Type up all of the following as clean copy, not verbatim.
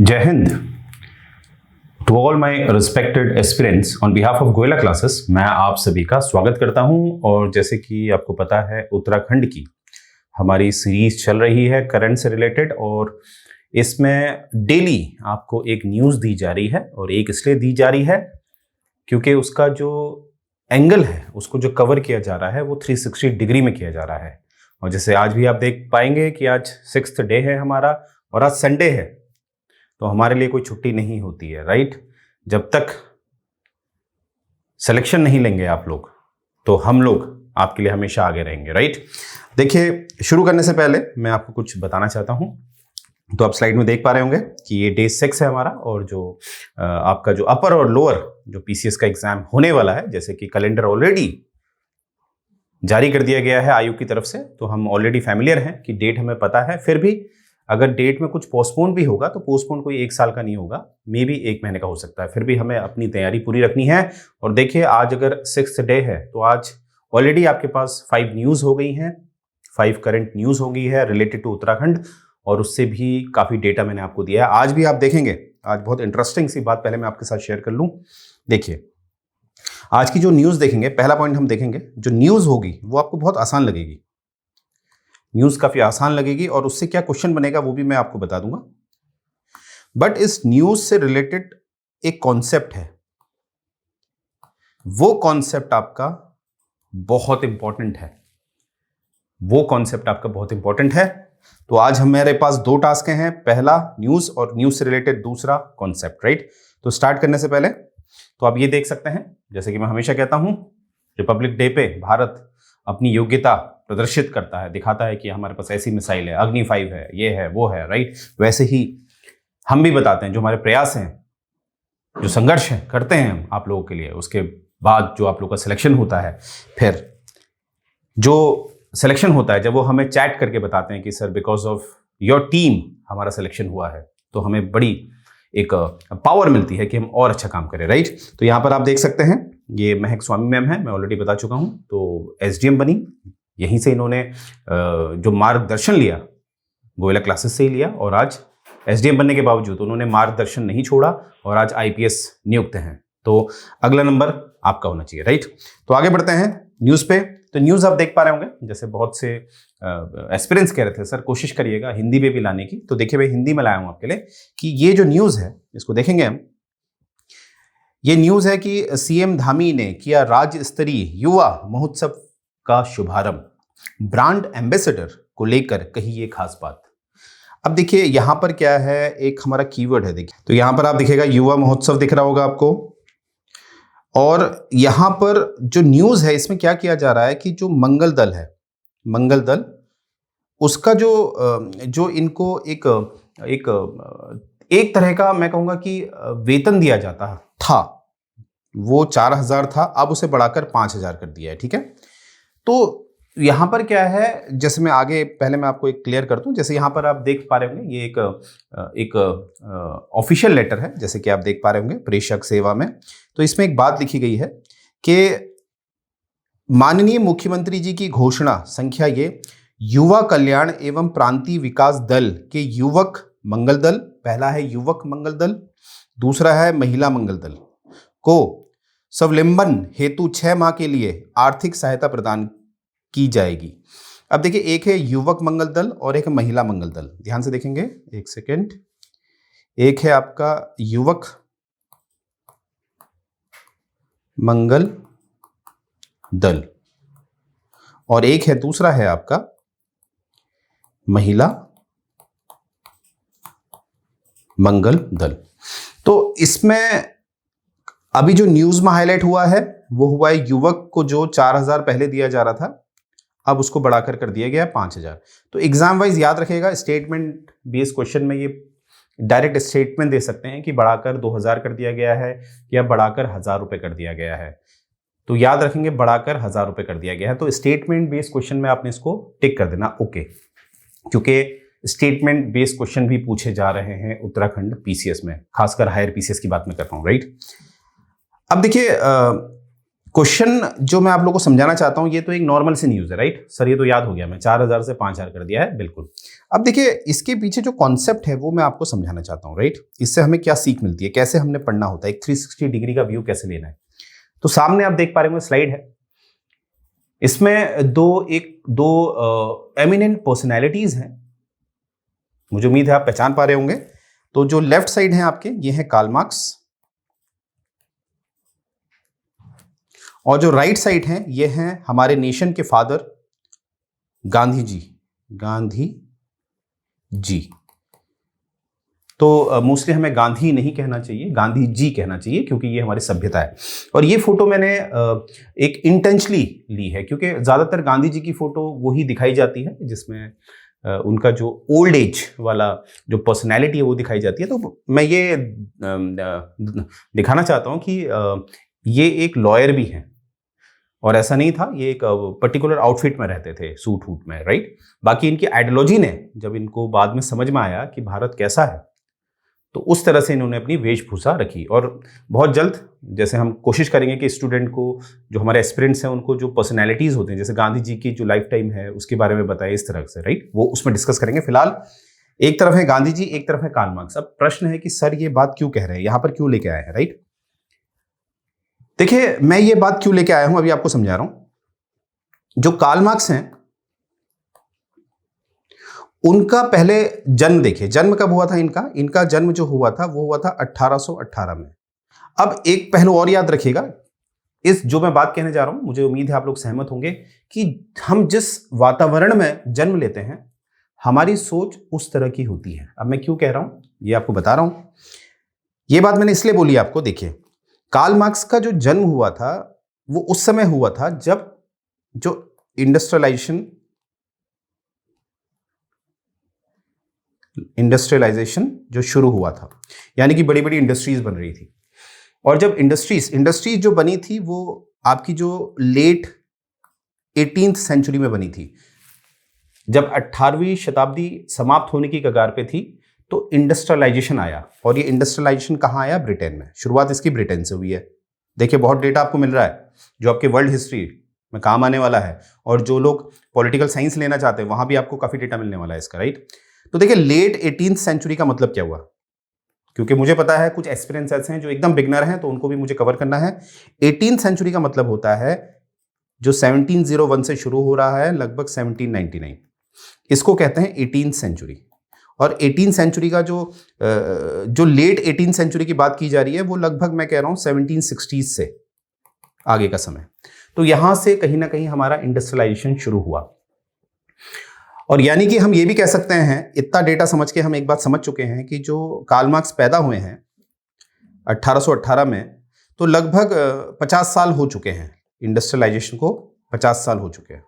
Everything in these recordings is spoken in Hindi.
जय हिंद। To all my respected aspirants on behalf of Goyla classes, मैं आप सभी का स्वागत करता हूं। और जैसे कि आपको पता है, उत्तराखंड की हमारी सीरीज चल रही है करंट से रिलेटेड, और इसमें डेली आपको एक न्यूज़ दी जा रही है। और एक इसलिए दी जा रही है क्योंकि उसका जो एंगल है, उसको जो कवर किया जा रहा है, वो 360 डिग्री में किया जा रहा है। और जैसे आज भी आप देख पाएंगे कि आज 6th डे है हमारा, और आज संडे है, तो हमारे लिए कोई छुट्टी नहीं होती है, राइट। जब तक सिलेक्शन नहीं लेंगे आप लोग, तो हम लोग आपके लिए हमेशा आगे रहेंगे, राइट। देखिए, शुरू करने से पहले मैं आपको कुछ बताना चाहता हूं। तो आप स्लाइड में देख पा रहे होंगे कि ये डे 6 है हमारा, और जो आपका जो अपर और लोअर जो पीसीएस का एग्जाम होने वाला है, जैसे कि कैलेंडर ऑलरेडी जारी कर दिया गया है आयोग की तरफ से, तो हम ऑलरेडी फैमिलियर हैं कि डेट हमें पता है। फिर भी अगर डेट में कुछ पोस्टपोन भी होगा, तो पोस्टपोन कोई 1 साल का नहीं होगा, मे बी 1 महीने का हो सकता है। फिर भी हमें अपनी तैयारी पूरी रखनी है। और देखिए, आज अगर 6th डे है, तो आज ऑलरेडी आपके पास 5 न्यूज़ हो गई हैं, 5 करंट न्यूज़ हो गई है रिलेटेड टू उत्तराखंड, और उससे भी काफ़ी डेटा मैंने आपको दिया है। आज भी आप देखेंगे, आज बहुत इंटरेस्टिंग सी बात पहले मैं आपके साथ शेयर कर लूँ। देखिए, आज की जो न्यूज़ देखेंगे, पहला पॉइंट हम देखेंगे, जो न्यूज़ होगी वो आपको बहुत आसान लगेगी। न्यूज़ काफ़ी आसान लगेगी, और उससे क्या क्वेश्चन बनेगा वो भी मैं आपको बता दूंगा। बट इस न्यूज़ से रिलेटेड एक कॉन्सेप्ट है, वो कॉन्सेप्ट आपका बहुत इंपॉर्टेंट है। वो कॉन्सेप्ट आपका बहुत इंपॉर्टेंट है। तो आज हमारे पास 2 टास्क हैं, पहला न्यूज़ और न्यूज़ से रिलेटेड दूसरा कॉन्सेप्ट, राइट। तो स्टार्ट करने से पहले तो आप ये देख सकते हैं, जैसे कि मैं हमेशा कहता हूं, रिपब्लिक डे पे भारत अपनी योग्यता प्रदर्शित करता है, दिखाता है कि हमारे पास ऐसी मिसाइल है, अग्नि 5 है, ये है, वो है, राइट। वैसे ही हम भी बताते हैं जो हमारे प्रयास हैं, जो संघर्ष है करते हैं हम आप लोगों के लिए। उसके बाद जो आप लोगों का सिलेक्शन होता है, फिर जो सिलेक्शन होता है, जब वो हमें चैट करके बताते हैं कि sir because of your team हमारा सिलेक्शन हुआ है, तो हमें बड़ी एक पावर मिलती है कि हम और अच्छा काम करें, राइट। तो यहाँ पर आप देख सकते हैं, ये महक स्वामी मैम है, मैं ऑलरेडी बता चुका हूँ। तो एसडीएम बनी, यहीं से इन्होंने जो मार्गदर्शन लिया गोयला क्लासेस से ही लिया, और आज एसडीएम बनने के बावजूद उन्होंने मार्गदर्शन नहीं छोड़ा, और आज आईपीएस नियुक्त हैं। तो अगला नंबर आपका होना चाहिए, राइट। तो आगे बढ़ते हैं न्यूज़ पे। तो न्यूज़ आप देख पा रहे होंगे, जैसे बहुत से एस्पिरेंट्स कह रहे थे सर कोशिश करिएगा हिंदी में भी लाने की। तो देखिए, मैं हिंदी में लाया हूं आपके लिए कि ये जो न्यूज़ है, इसको देखेंगे हम। ये न्यूज़ है कि सीएम धामी ने किया राज्य स्तरीय युवा महोत्सव का शुभारंभ, ब्रांड एम्बेसडर को लेकर कही ये खास बात। अब देखिए, यहां पर क्या है, एक हमारा कीवर्ड है, देखिए। तो यहां पर आप दिखेगा युवा महोत्सव दिख रहा होगा आपको, और यहां पर जो न्यूज़ है, इसमें क्या किया जा रहा है कि जो मंगल दल है, मंगल दल, उसका जो इनको एक तरह का मैं कहूंगा कि वेतन दिया जाता था, वो 4000 था, अब उसे बढ़ाकर 5000 कर दिया है, ठीक है। तो यहाँ पर क्या है, जैसे मैं आगे पहले मैं आपको एक क्लियर कर दूं। जैसे यहाँ पर आप देख पा रहे होंगे, ये एक ऑफिशियल लेटर है, जैसे कि आप देख पा रहे होंगे, प्रेषक सेवा में। तो इसमें एक बात लिखी गई है कि माननीय मुख्यमंत्री जी की घोषणा संख्या ये, युवा कल्याण एवं प्रांतीय विकास दल के युवक मंगल दल, पहला है युवक मंगल दल, दूसरा है महिला मंगल दल, को स्वावलंबन हेतु 6 माह के लिए आर्थिक सहायता प्रदान की जाएगी। अब देखिए, एक है युवक मंगल दल और एक है महिला मंगल दल। ध्यान से देखेंगे, एक सेकेंड। एक है आपका युवक मंगल दल, और एक है दूसरा है आपका महिला मंगल दल। तो इसमें अभी जो न्यूज़ में हाईलाइट हुआ है, वो हुआ है युवक को जो 4000 पहले दिया जा रहा था, अब उसको बढ़ाकर कर दिया गया 5000। तो एग्जाम वाइज याद रखिएगा, स्टेटमेंट बेस्ड क्वेश्चन में ये डायरेक्ट स्टेटमेंट दे सकते हैं कि बढ़ाकर 2000 कर दिया गया है या बढ़ाकर 1000 रुपये कर दिया गया है। तो याद रखेंगे, बढ़ाकर 1000 रुपये कर दिया गया है। तो स्टेटमेंट बेस्ड क्वेश्चन में आपने इसको टिक कर देना, ओके, क्योंकि स्टेटमेंट बेस्ड क्वेश्चन भी पूछे जा रहे हैं उत्तराखंड पीसीएस में, खासकर हायर पीसीएस की बात मैं कर रहा हूँ, राइट। अब देखिए, क्वेश्चन जो मैं आप लोगों को समझाना चाहता हूं, ये तो एक नॉर्मल सी न्यूज है, राइट सर, ये तो याद हो गया, मैं 4000 से 5000 कर दिया है, बिल्कुल। अब देखिए इसके पीछे जो कॉन्सेप्ट है वो मैं आपको समझाना चाहता हूं, राइट। इससे हमें क्या सीख मिलती है, कैसे हमने पढ़ना होता है, एक 360 डिग्री का व्यू कैसे लेना है। तो सामने आप देख पा रहे होंगे स्लाइड है, इसमें दो एमिनेंट पर्सनैलिटीज हैं, मुझे उम्मीद है आप पहचान पा रहे होंगे। तो जो लेफ्ट साइड है आपके, ये है कार्ल मार्क्स, और जो राइट साइड है ये हैं हमारे नेशन के फादर गांधी जी। तो मोस्टली हमें गांधी नहीं कहना चाहिए, गांधी जी कहना चाहिए, क्योंकि ये हमारी सभ्यता है। और ये फोटो मैंने एक इंटेंशनली ली है, क्योंकि ज्यादातर गांधी जी की फोटो वही दिखाई जाती है जिसमें उनका जो ओल्ड एज वाला जो पर्सनैलिटी है वो दिखाई जाती है। तो मैं ये दिखाना चाहता हूं कि ये एक लॉयर भी हैं, और ऐसा नहीं था, ये एक पर्टिकुलर आउटफिट में रहते थे, सूट वूट में, राइट। बाकी इनकी आइडियोलॉजी ने, जब इनको बाद में समझ में आया कि भारत कैसा है, तो उस तरह से इन्होंने अपनी वेशभूषा रखी। और बहुत जल्द जैसे हम कोशिश करेंगे कि स्टूडेंट को, जो हमारे एस्पिरेंट्स हैं, उनको जो पर्सनैलिटीज होते हैं, जैसे गांधी जी की जो लाइफ टाइम है उसके बारे में बताएं इस तरह से, राइट, वो उसमें डिस्कस करेंगे। फिलहाल एक तरफ है गांधी जी, एक तरफ है कार्ल मार्क्स। अब प्रश्न है कि सर ये बात क्यों कह रहे हैं, यहां पर क्यों लेके आए हैं, राइट। देखिए मैं ये बात क्यों लेके आया हूं, अभी आपको समझा रहा हूं। जो कार्ल मार्क्स हैं उनका पहले जन्म देखिए, जन्म कब हुआ था इनका जन्म जो हुआ था वो हुआ था 1818 में। अब एक पहलू और याद रखिएगा, इस जो मैं बात कहने जा रहा हूं, मुझे उम्मीद है आप लोग सहमत होंगे कि हम जिस वातावरण में जन्म लेते हैं हमारी सोच उस तरह की होती है। अब मैं क्यों कह रहा हूं ये आपको बता रहा हूं। ये बात मैंने इसलिए बोली आपको, देखिए कार्ल मार्क्स का जो जन्म हुआ था वो उस समय हुआ था जब जो इंडस्ट्रियलाइजेशन जो शुरू हुआ था, यानी कि बड़ी बड़ी इंडस्ट्रीज बन रही थी। और जब इंडस्ट्रीज जो बनी थी वो आपकी जो लेट 18th सेंचुरी में बनी थी, जब 18वीं शताब्दी समाप्त होने की कगार पे थी, तो इंडस्ट्रियलाइजेशन आया। और ये इंडस्ट्रियलाइजेशन कहाँ आया, ब्रिटेन में। शुरुआत इसकी ब्रिटेन से हुई है। देखिए बहुत डेटा आपको मिल रहा है जो आपके वर्ल्ड हिस्ट्री में काम आने वाला है, और जो लोग पॉलिटिकल साइंस लेना चाहते हैं वहां भी आपको काफी डेटा मिलने वाला है इसका, राइट। तो देखिए लेट 18th सेंचुरी का मतलब क्या हुआ, क्योंकि मुझे पता है कुछ एक्सपीरियंस ऐसे हैं जो एकदम बिगनर हैं, तो उनको भी मुझे कवर करना है। 18th सेंचुरी का मतलब होता है जो 1701 से शुरू हो रहा है लगभग 1799, इसको कहते हैं 18th सेंचुरी। और 18th सेंचुरी का जो लेट 18th सेंचुरी की बात की जा रही है वो लगभग मैं कह रहा हूं 1760 से आगे का समय। तो यहां से कहीं ना कहीं हमारा इंडस्ट्रियलाइजेशन शुरू हुआ। और यानी कि हम ये भी कह सकते हैं, इतना डेटा समझ के हम एक बात समझ चुके हैं कि जो कार्ल मार्क्स पैदा हुए हैं 1818 में, तो लगभग 50 साल हो चुके हैं इंडस्ट्रियलाइजेशन को, 50 साल हो चुके हैं।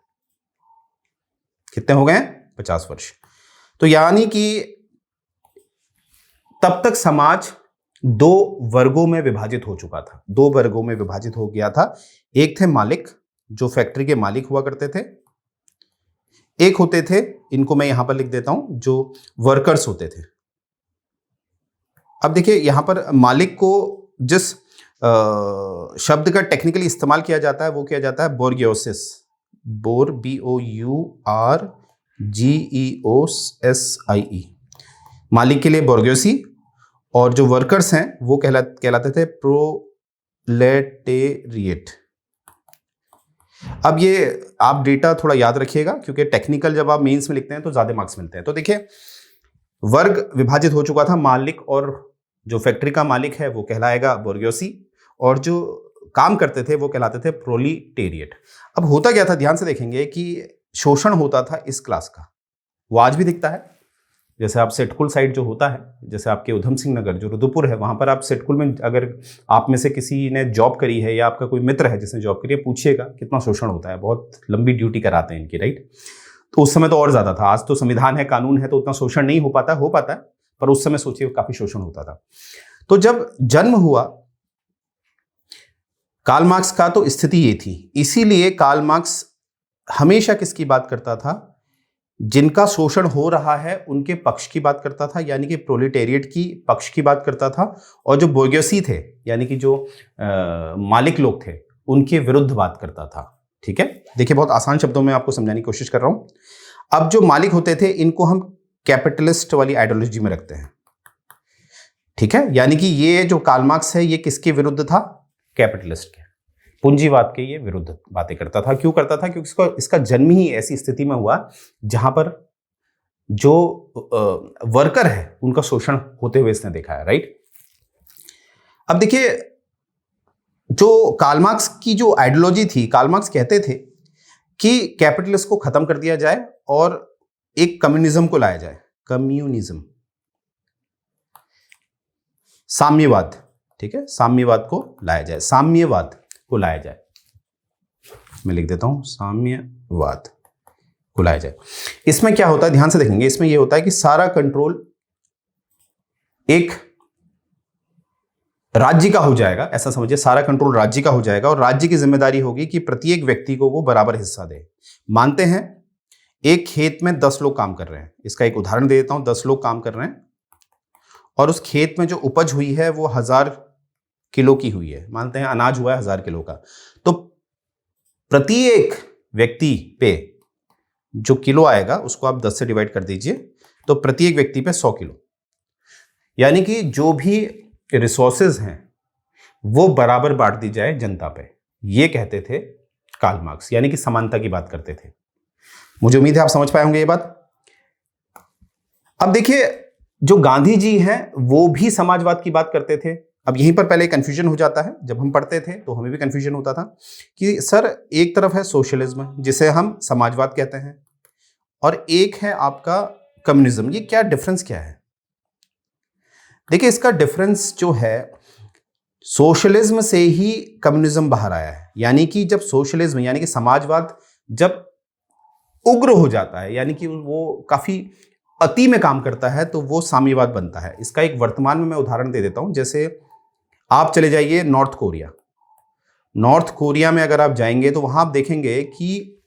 कितने हो गए हैं, 50 वर्ष। तो यानी कि तब तक समाज दो वर्गों में विभाजित हो चुका था, दो वर्गों में विभाजित हो गया था। एक थे मालिक, जो फैक्ट्री के मालिक हुआ करते थे, एक होते थे, इनको मैं यहां पर लिख देता हूं, जो वर्कर्स होते थे। अब देखिए यहां पर मालिक को जिस शब्द का टेक्निकली इस्तेमाल किया जाता है वो किया जाता है बोर्गियोसिस, BORGEOSSIE, मालिक के लिए बोर्गियोसी। और जो वर्कर्स हैं वो कहलाते थे प्रोलेटेरिएट। अब ये आप डेटा थोड़ा याद रखिएगा, क्योंकि टेक्निकल जब आप मेंस में लिखते हैं तो ज्यादा मार्क्स मिलते हैं। तो देखिए वर्ग विभाजित हो चुका था, मालिक और जो फैक्ट्री का मालिक है वो कहलाएगा बोर्गियोसी, और जो काम करते थे वो कहलाते थे प्रोलिटेरिएट। अब होता क्या था, ध्यान से देखेंगे कि शोषण होता था इस क्लास का, वो आज भी दिखता है। जैसे आप सेटकुल साइड जो होता है, जैसे आपके उधम सिंह नगर जो रुद्रपुर है, वहां पर आप सेटकुल में अगर आप में से किसी ने जॉब करी है या आपका कोई मित्र है जिसने जॉब करी है, पूछिएगा कितना शोषण होता है। बहुत लंबी ड्यूटी कराते हैं इनकी, राइट। तो उस समय तो और ज्यादा था, आज तो संविधान है, कानून है, तो उतना शोषण नहीं हो पाता है, पर उस समय सोचिए काफी शोषण होता था। तो जब जन्म हुआ कार्ल मार्क्स का तो स्थिति ये थी। इसीलिए कार्ल मार्क्स हमेशा किसकी बात करता था, जिनका शोषण हो रहा है उनके पक्ष की बात करता था, यानी कि प्रोलेटेरिएट की पक्ष की बात करता था। और जो बोर्गियोसी थे, यानी कि जो मालिक लोग थे, उनके विरुद्ध बात करता था। ठीक है, देखिए बहुत आसान शब्दों में आपको समझाने की कोशिश कर रहा हूं। अब जो मालिक होते थे इनको हम कैपिटलिस्ट वाली आइडियोलॉजी में रखते हैं। ठीक है, यानी कि ये जो कार्ल मार्क्स है ये किसके विरुद्ध था? कैपिटलिस्ट के, पूंजीवाद के ये विरुद्ध बातें करता था। क्यों करता था? क्योंकि इसका जन्म ही ऐसी स्थिति में हुआ जहां पर जो वर्कर है उनका शोषण होते हुए इसने देखा है। राइट, अब देखिए जो कार्ल मार्क्स की जो आइडियोलॉजी थी, कार्ल मार्क्स कहते थे कि कैपिटलिस्ट को खत्म कर दिया जाए और एक कम्युनिज्म को लाया जाए। कम्युनिज्म, साम्यवाद। ठीक है, साम्यवाद को लाया जाए, साम्यवाद को लाया जाए। मैं लिख देता हूं, साम्यवाद को लाया जाए। इसमें क्या होता है, ध्यान से देखेंगे, इसमें यह होता है कि सारा कंट्रोल एक राज्य का हो जाएगा, ऐसा समझिए, सारा कंट्रोल राज्य का हो जाएगा और राज्य की जिम्मेदारी होगी कि प्रत्येक व्यक्ति को वो बराबर हिस्सा दे। मानते हैं एक खेत में 10 लोग काम कर रहे हैं, इसका एक उदाहरण दे देता हूं। 10 लोग काम कर रहे हैं और उस खेत में जो उपज हुई है वो 1000 किलो की हुई है। मानते हैं अनाज हुआ है 1000 किलो का, तो प्रत्येक व्यक्ति पे जो किलो आएगा उसको आप 10 से डिवाइड कर दीजिए, तो प्रत्येक व्यक्ति पे 100 किलो। यानी कि जो भी रिसोर्सेज हैं वो बराबर बांट दी जाए जनता पे, ये कहते थे कार्ल मार्क्स, यानी कि समानता की बात करते थे। मुझे उम्मीद है आप समझ पाए होंगे ये बात। अब देखिए जो गांधी जी हैं वो भी समाजवाद की बात करते थे। अब यहीं पर पहले कंफ्यूजन हो जाता है, जब हम पढ़ते थे तो हमें भी कंफ्यूजन होता था कि सर एक तरफ है सोशलिज्म जिसे हम समाजवाद कहते हैं और एक है आपका कम्युनिज्म, ये क्या डिफरेंस क्या है? देखिए इसका डिफरेंस जो है, सोशलिज्म से ही कम्युनिज्म बाहर आया है। यानी कि जब सोशलिज्म यानी कि समाजवाद जब उग्र हो जाता है, यानी कि वो काफी अति में काम करता है, तो वो साम्यवाद बनता है। इसका एक वर्तमान में मैं उदाहरण दे देता हूं। जैसे आप चले जाइए नॉर्थ कोरिया। नॉर्थ कोरिया में अगर आप जाएंगे तो वहां आप देखेंगे कि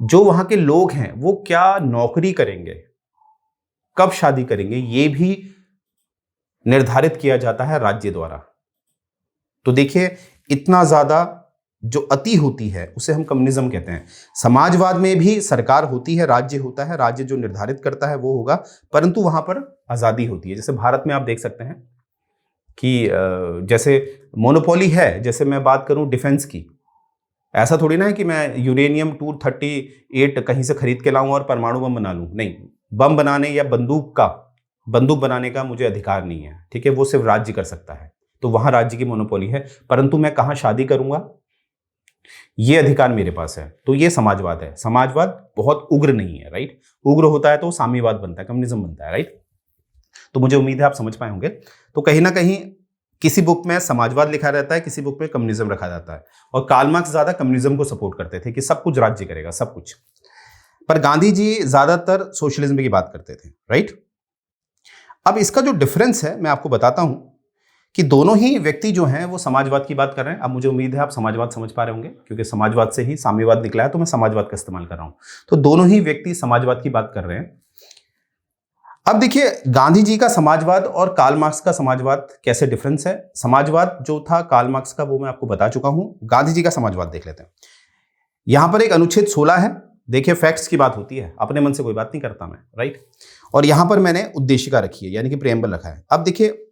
जो वहां के लोग हैं वो क्या नौकरी करेंगे, कब शादी करेंगे, ये भी निर्धारित किया जाता है राज्य द्वारा। तो देखिए इतना ज्यादा जो अति होती है उसे हम कम्युनिज्म कहते हैं। समाजवाद में भी सरकार होती है, राज्य होता है, राज्य जो निर्धारित करता है वो होगा, परंतु वहां पर आजादी होती है। जैसे भारत में आप देख सकते हैं कि जैसे मोनोपोली है, जैसे मैं बात करूं डिफेंस की, ऐसा थोड़ी ना है कि मैं यूरेनियम 238 कहीं से खरीद के लाऊं और परमाणु बम बना लूं। नहीं, बम बनाने या बंदूक बनाने का मुझे अधिकार नहीं है। ठीक है, वो सिर्फ राज्य कर सकता है, तो वहां राज्य की मोनोपोली है। परंतु मैं कहां शादी करूंगा ये अधिकार मेरे पास है। तो ये समाजवाद है। समाजवाद बहुत उग्र नहीं है। राइट, उग्र होता है तो साम्यवाद बनता है, कम्युनिज्म बनता है। राइट, तो मुझे उम्मीद है आप समझ पाए होंगे। तो कहीं ना कहीं किसी बुक में समाजवाद लिखा रहता है, किसी बुक में कम्युनिज्म रखा जाता है, और कार्ल मार्क्स ज्यादा कम्युनिज्म को सपोर्ट करते थे कि सब कुछ राज्य करेगा, सब कुछ। पर गांधी जी ज्यादातर सोशलिज्म की बात करते थे। राइट, अब इसका जो डिफरेंस है मैं आपको बताता हूं कि दोनों ही व्यक्ति जो हैं वो समाजवाद की बात कर रहे हैं। अब मुझे उम्मीद है आप समाजवाद समझ पा रहे होंगे, क्योंकि समाजवाद से ही साम्यवाद निकला है, तो मैं समाजवाद का इस्तेमाल कर रहा हूं। तो दोनों ही व्यक्ति समाजवाद की बात कर रहे हैं। अब देखिए गांधी जी का समाजवाद और कार्ल मार्क्स का समाजवाद कैसे डिफरेंस है। समाजवाद जो था कार्ल मार्क्स का वो मैं आपको बता चुका हूं। गांधी जी का समाजवाद देख लेते हैं। यहां पर एक अनुच्छेद 16 है। देखिए फैक्ट्स की बात होती है, अपने मन से कोई बात नहीं करता मैं। राइट, और यहां पर मैंने उद्देशिका रखी है, यानी कि प्रेम्बल रखा है। अब देखिए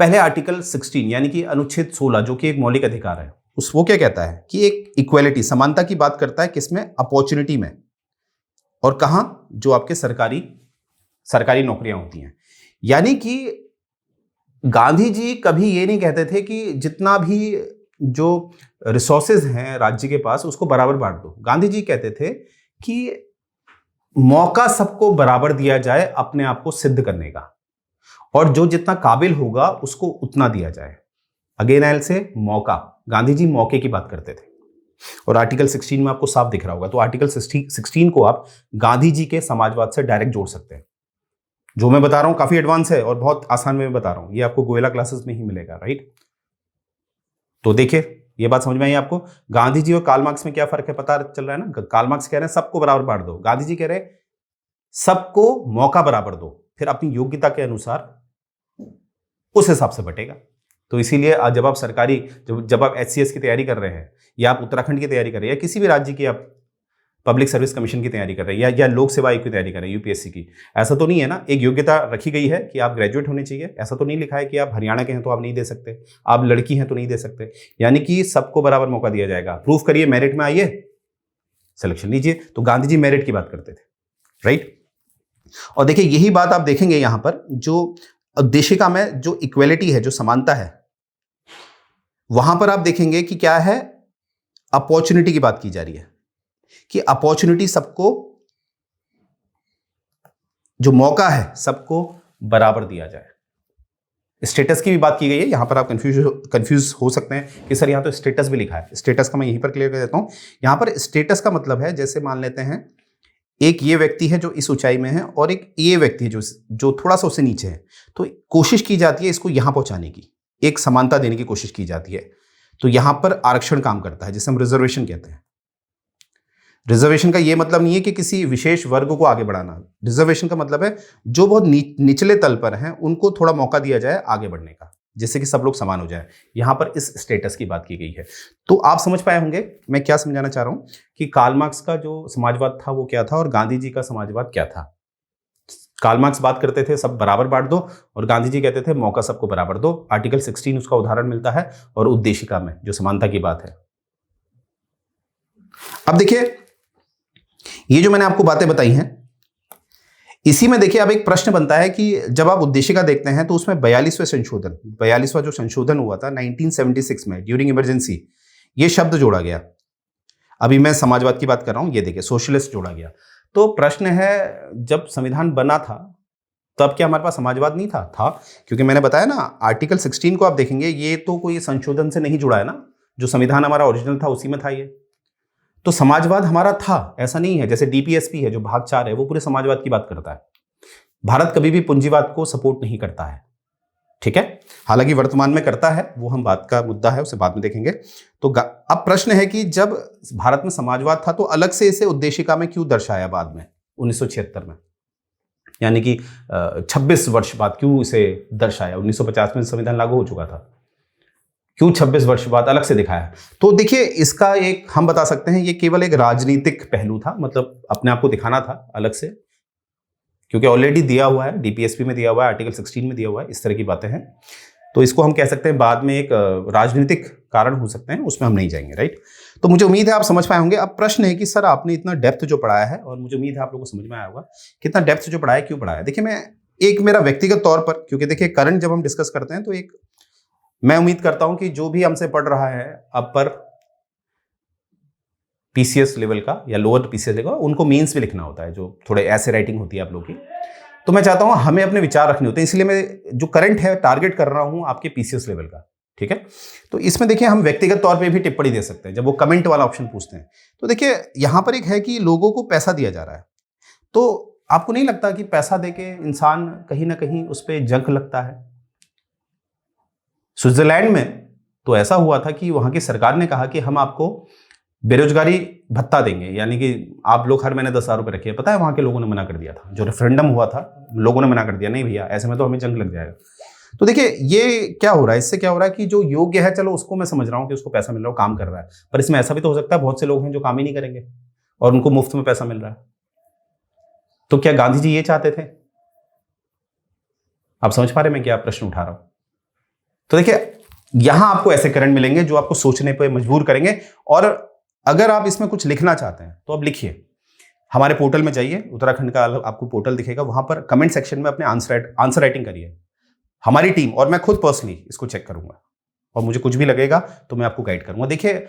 पहले आर्टिकल 16 यानी कि अनुच्छेद 16 जो कि एक मौलिक अधिकार है, वो क्या कहता है कि एक इक्वेलिटी, समानता की बात करता है। किसमें? अपॉर्चुनिटी में। और कहां? जो आपके सरकारी नौकरियां होती हैं। यानी कि गांधी जी कभी ये नहीं कहते थे कि जितना भी जो रिसोर्सेज हैं राज्य के पास उसको बराबर बांट दो। गांधी जी कहते थे कि मौका सबको बराबर दिया जाए अपने आप को सिद्ध करने का, और जो जितना काबिल होगा उसको उतना दिया जाए। अगेन आई से मौका, गांधी जी मौके की बात करते थे। और आर्टिकल 16 में आपको साफ दिख रहा होगा, तो आर्टिकल 16 को आप गांधी जी के समाजवाद से डायरेक्ट जोड़ सकते हैं। जो मैं बता रहा हूं काफी एडवांस है और बहुत आसान में बता रहा हूं, ये आपको गोयला क्लासेस में ही मिलेगा। राइट, तो देखिए ये बात समझ में आई आपको। गांधी जी और कार्ल मार्क्स में क्या फर्क है पता चल रहा है ना। कार्ल मार्क्स कह रहे हैं सबको बराबर बांट दो, गांधी जी कह रहे हैं सबको मौका बराबर दो, फिर अपनी योग्यता के अनुसार उस हिसाब से बटेगा। तो इसीलिए जब आप सरकारी जब आप HCS की तैयारी कर रहे हैं, या आप उत्तराखंड की तैयारी कर रहे हैं, या किसी भी राज्य की आप पब्लिक सर्विस कमीशन की तैयारी कर रहे हैं, या लोक सेवा आयोग की तैयारी कर रहे हैं, UPSC की, ऐसा तो नहीं है ना, एक योग्यता रखी गई है कि आप ग्रेजुएट होने चाहिए। ऐसा तो नहीं लिखा है कि आप हरियाणा के हैं तो आप नहीं दे सकते, आप लड़की हैं तो नहीं दे सकते। यानी कि सबको बराबर मौका दिया जाएगा। प्रूफ करिए, मेरिट में आइए, सिलेक्शन लीजिए। तो गांधी जी मेरिट की बात करते थे, राइट। और देखिए यही बात आप देखेंगे यहां पर, जो उद्देशिका में जो इक्वेलिटी है, जो समानता है, वहां पर आप देखेंगे कि क्या है, अपॉर्चुनिटी की बात की जा रही है कि अपॉर्चुनिटी सबको, जो मौका है सबको बराबर दिया जाए। स्टेटस की भी बात की गई है। यहां पर आप कंफ्यूज हो सकते हैं कि सर यहां तो स्टेटस भी लिखा है। स्टेटस का मैं यहीं पर क्लियर कर देता हूं। यहां पर स्टेटस का मतलब है, जैसे मान लेते हैं एक ये व्यक्ति है जो इस ऊंचाई में है, और एक ये व्यक्ति है जो थोड़ा सा उससे नीचे है, तो कोशिश की जाती है इसको यहां पहुंचाने की, एक समानता देने की कोशिश की जाती है। तो यहां पर आरक्षण काम करता है, जिसे हम रिजर्वेशन कहते हैं। रिजर्वेशन का यह मतलब नहीं है कि किसी विशेष वर्ग को आगे बढ़ाना। रिजर्वेशन का मतलब है जो बहुत निचले तल पर हैं उनको थोड़ा मौका दिया जाए आगे बढ़ने का, जिससे कि सब लोग समान हो जाए। यहां पर इस स्टेटस की बात की गई है। तो आप समझ पाए होंगे मैं क्या समझाना चाह रहा हूं कि कार्ल मार्क्स का जो समाजवाद था वो क्या था, और गांधी जी का समाजवाद क्या था। कार्ल मार्क्स बात करते थे सब बराबर बांट दो, और गांधी जी कहते थे मौका सबको बराबर दो। आर्टिकल 16 उसका उदाहरण मिलता है, और उद्देशिका में जो समानता की बात है। अब देखिए ये जो मैंने आपको बातें बताई हैं, इसी में देखिए अब एक प्रश्न बनता है कि जब आप उद्देशिका देखते हैं तो उसमें 42वां जो संशोधन हुआ था 1976 में ड्यूरिंग इमरजेंसी, ये शब्द जोड़ा गया। अभी मैं समाजवाद की बात कर रहा हूं, ये देखिए सोशलिस्ट जोड़ा गया। तो प्रश्न है, जब संविधान बना था तब क्या हमारे पास समाजवाद नहीं था? क्योंकि मैंने बताया ना, आर्टिकल 16 को आप देखेंगे, ये तो कोई संशोधन से नहीं जुड़ा है ना, जो संविधान हमारा ओरिजिनल था उसी में था ये। तो समाजवाद हमारा था, ऐसा नहीं है। जैसे DPSP है जो भाग 4 है, वो पूरे समाजवाद की बात करता है। भारत कभी भी पूंजीवाद को सपोर्ट नहीं करता है, ठीक है। हालांकि वर्तमान में करता है, वो हम बात का मुद्दा है, उसे बाद में देखेंगे। तो अब प्रश्न है कि जब भारत में समाजवाद था तो अलग से इसे उद्देशिका में क्यों दर्शाया बाद में 1976 में, यानी कि 26 वर्ष बाद क्यों इसे दर्शाया? 1950 में संविधान लागू हो चुका था, क्यों 26 वर्ष बाद अलग से दिखाया? तो देखिए इसका एक हम बता सकते हैं, ये केवल एक राजनीतिक पहलू था, मतलब अपने आप को दिखाना था अलग से, क्योंकि ऑलरेडी दिया हुआ है, DPSP में दिया हुआ है, आर्टिकल 16 में दिया हुआ है, इस तरह की बातें हैं। तो इसको हम कह सकते हैं बाद में एक राजनीतिक कारण हो सकते हैं, उसमें हम नहीं जाएंगे, राइट। तो मुझे उम्मीद है आप समझ पाए होंगे। अब प्रश्न है कि सर आपने इतना डेप्थ जो पढ़ाया है, और मुझे उम्मीद है आप लोगों को समझ में आया होगा कितना डेप्थ जो पढ़ाया, क्यों पढ़ाया। देखिए मैं एक मेरा व्यक्तिगत तौर पर, क्योंकि देखिए करंट जब हम डिस्कस करते हैं तो एक मैं उम्मीद करता हूं कि जो भी हमसे पढ़ रहा है अपर PCS लेवल का या लोअर PCS लेवल का, उनको मीन्स भी लिखना होता है, जो थोड़े ऐसे राइटिंग होती है आप लोगों की। तो मैं चाहता हूं हमें अपने विचार रखने होते हैं, इसलिए मैं जो करंट है टारगेट कर रहा हूं आपके PCS लेवल का, ठीक है। तो इसमें देखिए हम व्यक्तिगत तौर पे भी टिप्पणी दे सकते हैं जब वो कमेंट वाला ऑप्शन पूछते हैं। तो देखिए यहां पर एक है कि लोगों को पैसा दिया जा रहा है, तो आपको नहीं लगता कि पैसा देके इंसान कहीं ना कहीं उस पर जंग लगता है? स्विट्जरलैंड में तो ऐसा हुआ था कि वहां की सरकार ने कहा कि हम आपको बेरोजगारी भत्ता देंगे, यानी कि आप लोग हर महीने 10,000 रुपए रखिए। पता है वहां के लोगों ने मना कर दिया था, जो रेफरेंडम हुआ था लोगों ने मना कर दिया, नहीं भैया ऐसे में तो हमें जंग लग जाएगा। तो देखिए ये क्या हो रहा है, इससे क्या हो रहा है कि जो योग्य है, चलो उसको मैं समझ रहा हूँ कि उसको पैसा मिल रहा है, काम कर रहा है, पर इसमें ऐसा भी तो हो सकता है बहुत से लोग हैं जो काम ही नहीं करेंगे और उनको मुफ्त में पैसा मिल रहा है। तो क्या गांधी जी ये चाहते थे? आप समझ पा रहे मैं क्या प्रश्न उठा रहा हूं? तो देखिए यहां आपको ऐसे करंट मिलेंगे जो आपको सोचने पर मजबूर करेंगे। और अगर आप इसमें कुछ लिखना चाहते हैं तो आप लिखिए, हमारे पोर्टल में जाइए, उत्तराखंड का आपको पोर्टल दिखेगा, वहां पर कमेंट सेक्शन में अपने आंसर राइटिंग करिए। हमारी टीम और मैं खुद पर्सनली इसको चेक करूंगा, और मुझे कुछ भी लगेगा तो मैं आपको गाइड करूंगा। देखिए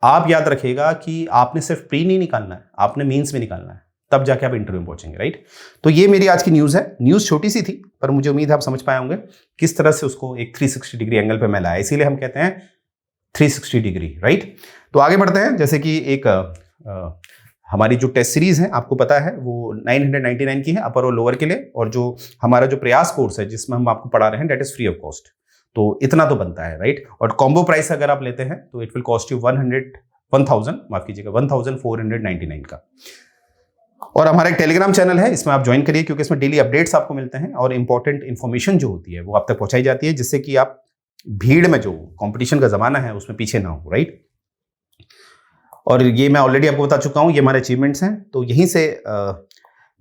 आप याद रखिएगा कि आपने सिर्फ प्री नहीं निकालना है, आपने मीन्स भी निकालना है, तब जाके आप इंटरव्यू में पहुंचेंगे, राइट। तो ये मेरी आज की न्यूज़ है। न्यूज़ छोटी सी थी, पर मुझे उम्मीद है आप समझ पाए होंगे किस तरह से उसको एक 360 डिग्री एंगल पे मैं लाया, इसीलिए हम कहते हैं 360 डिग्री, राइट। तो आगे बढ़ते हैं। जैसे कि एक हमारी जो टेस्ट सीरीज है आपको पता है वो 999 की है अपर और लोअर के लिए, और जो हमारा जो प्रयास कोर्स है जिसमें हम आपको पढ़ा रहे हैं that is free of cost. तो इतना तो बनता है, राइट। और कॉम्बो प्राइस अगर आप लेते हैं तो इट विल कॉस्ट यू 1499 का। और हमारा एक टेलीग्राम चैनल है, इसमें आप ज्वाइन करिए, क्योंकि इसमें डेली अपडेट्स आपको मिलते हैं और इंपॉर्टेंट इन्फॉर्मेशन जो होती है वो आप तक पहुंचाई जाती है, जिससे कि आप भीड़ में, जो कंपटीशन का ज़माना है उसमें पीछे ना हो, राइट। और ये मैं ऑलरेडी आपको बता चुका हूँ, ये हमारे अचीवमेंट्स हैं। तो यहीं से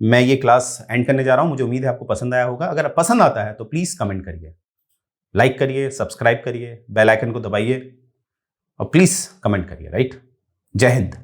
मैं ये क्लास एंड करने जा रहा हूँ। मुझे उम्मीद है आपको पसंद आया होगा। अगर पसंद आता है तो प्लीज़ कमेंट करिए, लाइक करिए, सब्सक्राइब करिए, बेल आइकन को दबाइए और प्लीज़ कमेंट करिए, राइट। जय हिंद।